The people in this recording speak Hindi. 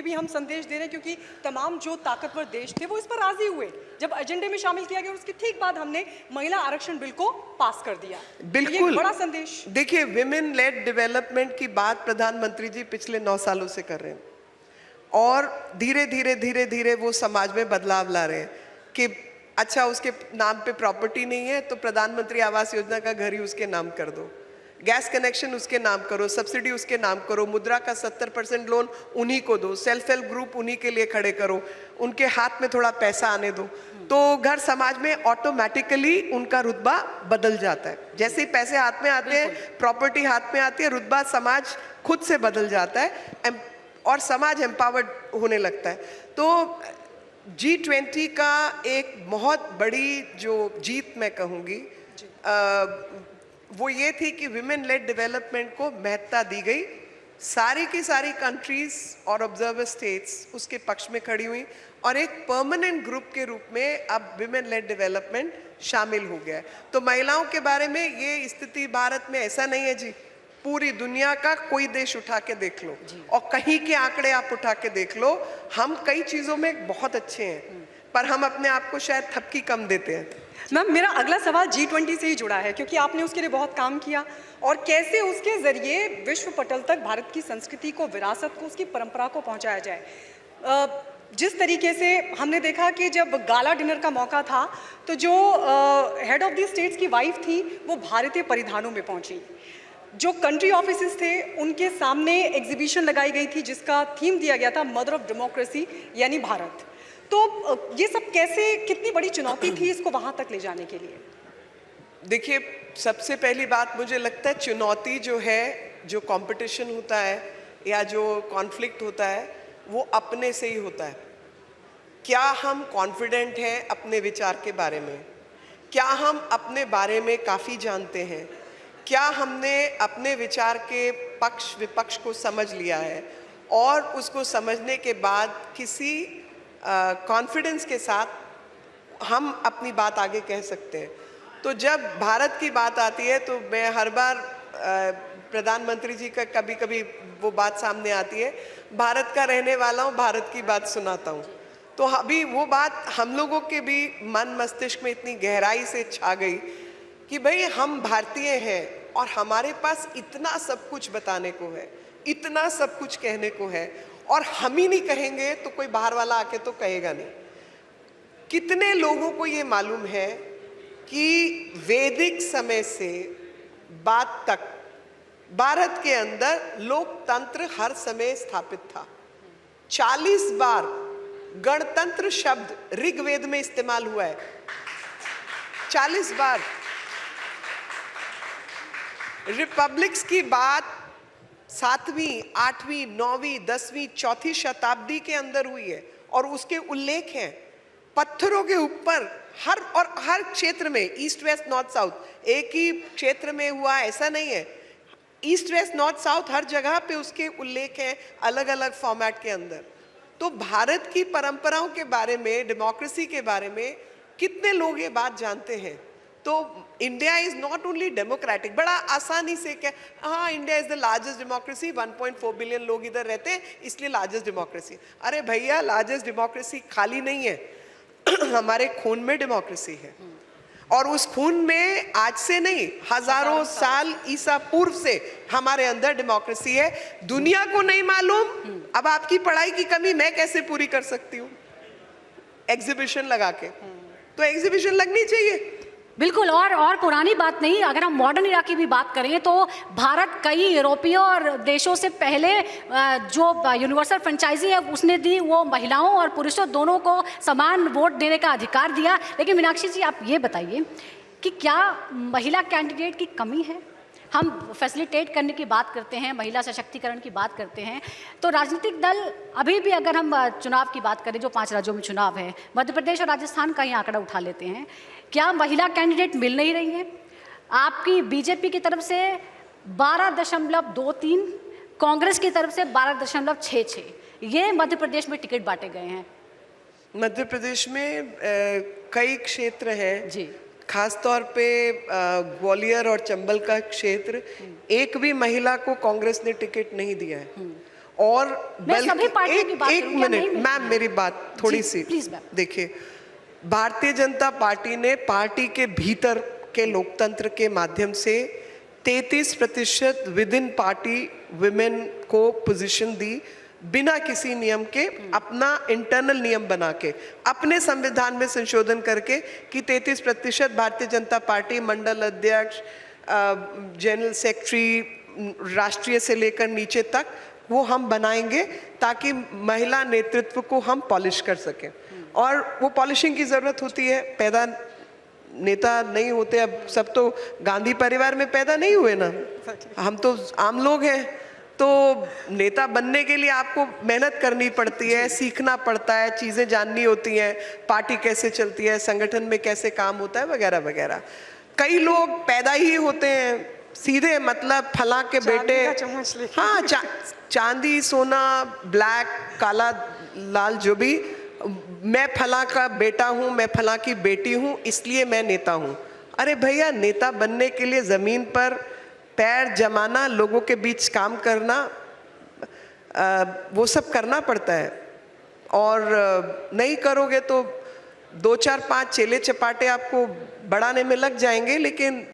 भी हम संदेश दे रहे हैं, क्योंकि तमाम जो ताकतवर देश थे वो इस पर राजी हुए जब एजेंडे में शामिल किया गया, और उसके ठीक बाद हमने महिला आरक्षण बिल को पास कर दिया। बिल्कुल, ये एक बड़ा संदेश। देखिए, विमेन लेड डेवलपमेंट की बात प्रधानमंत्री जी पिछले 9 सालों से कर रहे हैं और धीरे धीरे वो समाज में बदलाव ला रहे हैं कि अच्छा, उसके नाम पे प्रॉपर्टी नहीं है तो प्रधानमंत्री आवास योजना का घर ही उसके नाम कर दो, गैस कनेक्शन उसके नाम करो, सब्सिडी उसके नाम करो, मुद्रा का 70% लोन उन्हीं को दो, सेल्फ हेल्प ग्रुप उन्हीं के लिए खड़े करो, उनके हाथ में थोड़ा पैसा आने दो, तो घर समाज में ऑटोमेटिकली उनका रुतबा बदल जाता है। जैसे ही पैसे हाथ में आते हैं, प्रॉपर्टी हाथ में आती है, रुतबा समाज खुद से बदल जाता है और समाज एम्पावर्ड होने लगता है। तो G20 का एक बहुत बड़ी जो जीत मैं कहूँगी वो ये थी कि विमेन लेड डेवलपमेंट को महत्ता दी गई। सारी की सारी कंट्रीज और ऑब्जर्वर स्टेट्स उसके पक्ष में खड़ी हुई और एक परमानेंट ग्रुप के रूप में अब विमेन लेड डेवलपमेंट शामिल हो गया है। तो महिलाओं के बारे में ये स्थिति भारत में ऐसा नहीं है जी, पूरी दुनिया का कोई देश उठा के देख लो और कहीं के आंकड़े आप उठा के देख लो, हम कई चीज़ों में बहुत अच्छे हैं पर हम अपने आप को शायद थपकी कम देते हैं। मैम, मेरा अगला सवाल G20 से ही जुड़ा है, क्योंकि आपने उसके लिए बहुत काम किया और कैसे उसके जरिए विश्व पटल तक भारत की संस्कृति को, विरासत को, उसकी परंपरा को पहुंचाया जाए। जिस तरीके से हमने देखा कि जब गाला डिनर का मौका था तो जो हेड ऑफ द स्टेट्स की वाइफ थी वो भारतीय परिधानों में पहुंची, जो कंट्री ऑफिसेस थे उनके सामने एग्जीबिशन लगाई गई थी जिसका थीम दिया गया था मदर ऑफ डेमोक्रेसी यानी भारत। तो ये सब कैसे, कितनी बड़ी चुनौती थी इसको वहां तक ले जाने के लिए? देखिए, सबसे पहली बात मुझे लगता है चुनौती जो है, जो कंपटीशन होता है या जो कॉन्फ्लिक्ट होता है वो अपने से ही होता है। क्या हम कॉन्फिडेंट हैं अपने विचार के बारे में? क्या हम अपने बारे में काफ़ी जानते हैं? क्या हमने अपने विचार के पक्ष विपक्ष को समझ लिया है और उसको समझने के बाद किसी कॉन्फिडेंस के साथ हम अपनी बात आगे कह सकते हैं? तो जब भारत की बात आती है तो मैं हर बार प्रधानमंत्री जी का कभी कभी वो बात सामने आती है, भारत का रहने वाला हूँ, भारत की बात सुनाता हूँ। तो अभी वो बात हम लोगों के भी मन मस्तिष्क में इतनी गहराई से छा गई कि भाई हम भारतीय हैं और हमारे पास इतना सब कुछ बताने को है, इतना सब कुछ कहने को है और हम ही नहीं कहेंगे तो कोई बाहर वाला आके तो कहेगा नहीं। कितने लोगों को ये मालूम है कि वैदिक समय से बाद तक भारत के अंदर लोकतंत्र हर समय स्थापित था। 40 बार गणतंत्र शब्द ऋग्वेद में इस्तेमाल हुआ है, 40 बार। रिपब्लिक्स की बात 7वीं, 8वीं, 9वीं, 10वीं, 4थी शताब्दी के अंदर हुई है और उसके उल्लेख हैं पत्थरों के ऊपर। हर क्षेत्र में, ईस्ट वेस्ट नॉर्थ साउथ, एक ही क्षेत्र में हुआ ऐसा नहीं है, ईस्ट वेस्ट नॉर्थ साउथ हर जगह पे उसके उल्लेख हैं अलग अलग फॉर्मेट के अंदर। तो भारत की परंपराओं के बारे में, डेमोक्रेसी के बारे में कितने लोग ये बात जानते हैं? तो India is not only democratic, बड़ा आसानी से क्या, हाँ India is the largest democracy, 1.4 billion लोग इधर रहते हैं इसलिए लार्जेस्ट डेमोक्रेसी। अरे भैया, लार्जेस्ट डेमोक्रेसी खाली नहीं है, हमारे खून में डेमोक्रेसी है और उस खून में आज से नहीं, हजारों साल ईसा पूर्व से हमारे अंदर डेमोक्रेसी है। दुनिया को नहीं मालूम, अब आपकी पढ़ाई की कमी मैं कैसे पूरी कर सकती हूँ? एग्जीबिशन लगा के, तो एग्जीबिशन लगनी चाहिए। बिल्कुल। और पुरानी बात नहीं, अगर हम मॉडर्न इरा की भी बात करें तो भारत कई यूरोपीय और देशों से पहले जो यूनिवर्सल फ्रेंचाइजी है उसने दी, वो महिलाओं और पुरुषों दोनों को समान वोट देने का अधिकार दिया। लेकिन मीनाक्षी जी, आप ये बताइए कि क्या महिला कैंडिडेट की कमी है? हम फैसिलिटेट करने की बात करते हैं, महिला सशक्तिकरण की बात करते हैं, तो राजनीतिक दल अभी भी, अगर हम चुनाव की बात करें, जो 5 राज्यों में चुनाव है, मध्य प्रदेश और राजस्थान का ही आंकड़ा उठा लेते हैं, क्या महिला कैंडिडेट मिल नहीं रही हैं? आपकी बीजेपी की तरफ से 12.23, कांग्रेस की तरफ से 12.66, ये मध्य प्रदेश में टिकट बांटे गए हैं। मध्य प्रदेश में कई क्षेत्र हैं जी, खासतौर पे ग्वालियर और चंबल का क्षेत्र, एक भी महिला को कांग्रेस ने टिकट नहीं दिया है और मैं सभी पार्टियों की बात एक करूंगी, मिनट नहीं- मैम, मेरी बात थोड़ी जी, सी प्लीज मैम। देखिए, भारतीय जनता पार्टी ने पार्टी के भीतर के लोकतंत्र के माध्यम से 33% विद इन पार्टी विमेन को पोजीशन दी, बिना किसी नियम के, अपना इंटरनल नियम बना के, अपने संविधान में संशोधन करके कि 33% भारतीय जनता पार्टी मंडल अध्यक्ष, जनरल सेक्रेटरी, राष्ट्रीय से लेकर नीचे तक वो हम बनाएंगे ताकि महिला नेतृत्व को हम पॉलिश कर सकें। और वो पॉलिशिंग की ज़रूरत होती है, पैदा नेता नहीं होते, अब सब तो गांधी परिवार में पैदा नहीं हुए ना, हम तो आम लोग हैं, तो नेता बनने के लिए आपको मेहनत करनी पड़ती है, सीखना पड़ता है, चीज़ें जाननी होती हैं, पार्टी कैसे चलती है, संगठन में कैसे काम होता है, वगैरह वगैरह। कई लोग पैदा ही होते हैं सीधे, मतलब फला के बेटे, चांदी का चम्मच लेके। हाँ, चांदी सोना ब्लैक काला लाल जो भी, मैं फला का बेटा हूँ, मैं फला की बेटी हूँ, इसलिए मैं नेता हूँ। अरे भैया, नेता बनने के लिए ज़मीन पर पैर जमाना, लोगों के बीच काम करना, वो सब करना पड़ता है। और नहीं करोगे तो 2 4 5 चेले चपाटे आपको बढ़ाने में लग जाएंगे, लेकिन